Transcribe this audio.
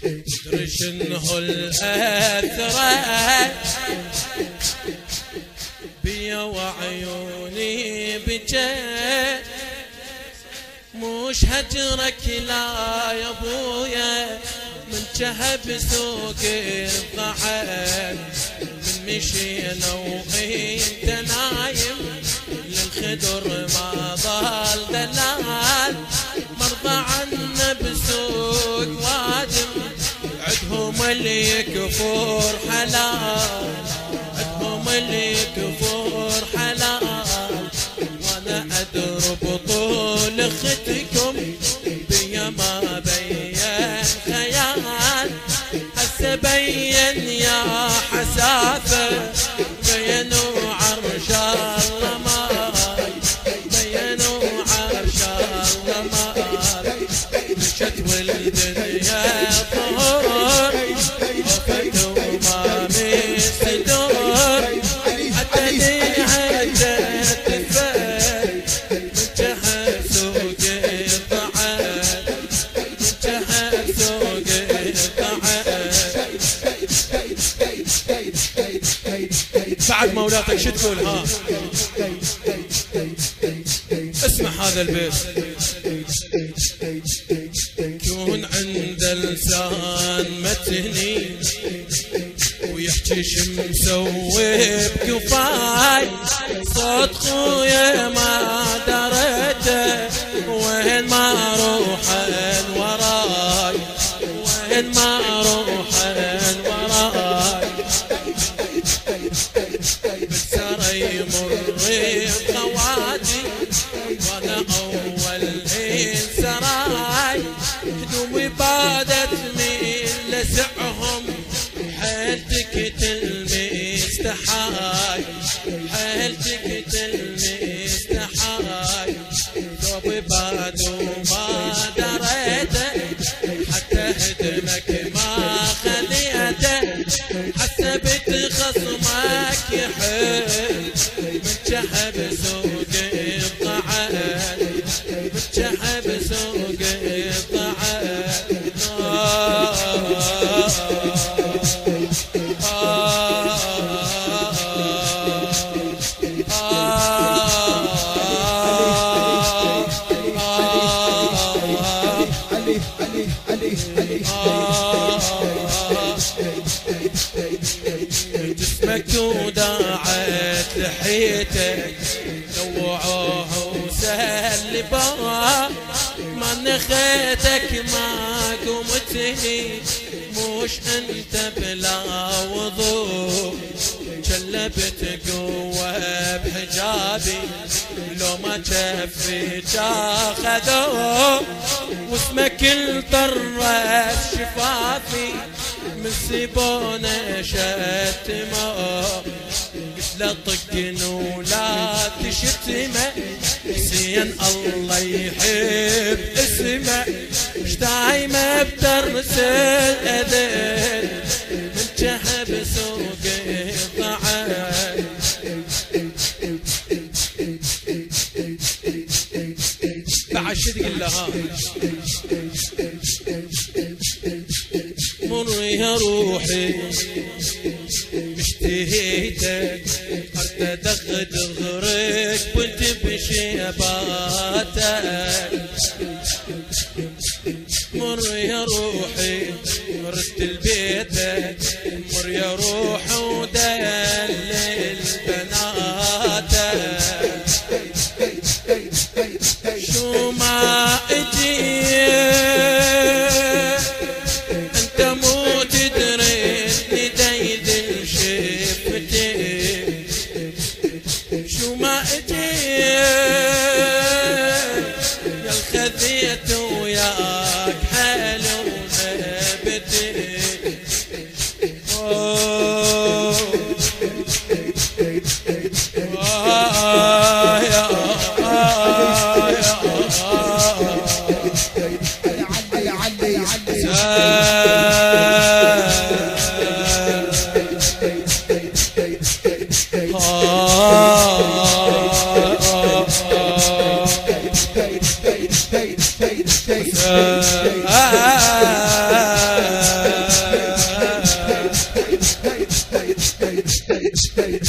ادري شنو الاثره بيا وعيوني بجيت، مش هجرك لا يا ابويا، من شهب سوق الضحك، من مشينا وانت نايم للخدر ما ضل دلال، مرضى عنا بسوق وادم، عدهم اللي يكفر حلال، عدهم اللي يكفر حلال، وانا ادرب طول اختكم بيا ما بين خيال، هسه بين يا حسافه بينوا عرش الله ماي، بينوا عرش الله ماي، مشت والدنيا ظهور وفت وما مستدور، حتى لي هجت الفات من جهة سوق الضعف، من جهة سوق الضعف. بعد مولاتك شو تقول؟ ها اسمع هذا البيت. كون عند لسان متني ويحكي شمسوي بكفاي، صوت خويا ما دريته وين ما روحن وراي، وين ما روحن وراي، بالسرى يمر بخواتي وانا اول سراي، هدومي بادت من لسعهم حيلتك تلمس تحاي، حيلتك تلمس تحاي، ثوبي باد وما دريته، حتى هدمك ما خليته، حسبت خصمك يحل من شهب سوق الضعف، من شهب سوق الضعف. جسمك وداعت لحيتك، نوعوه وسلبوه، ما نخيتك ما قمتني، مش انت بلا وضوء، جلبت قوة بحجابي لو ما كفي جاخذوه، واسمك الطرت شفافي من سيبونه شتمه، قلت له طقن ولا تشتمه، حسين الله يحب اسمه، مش دايمه بترس الاذن من جهب سوق الضعف. بعد شو تقول له؟ ها مر يا روحي مشتهيتك، ارتدغ دغرك وانت بشيباتك، مر يا روحي مرت لبيتك، مر يا روحي ودلل بناتك، شو ما اجي انت مو تدري ديدل شفتي، شو ما اجي يا الخذيت وياك حلو نبتي، علي علي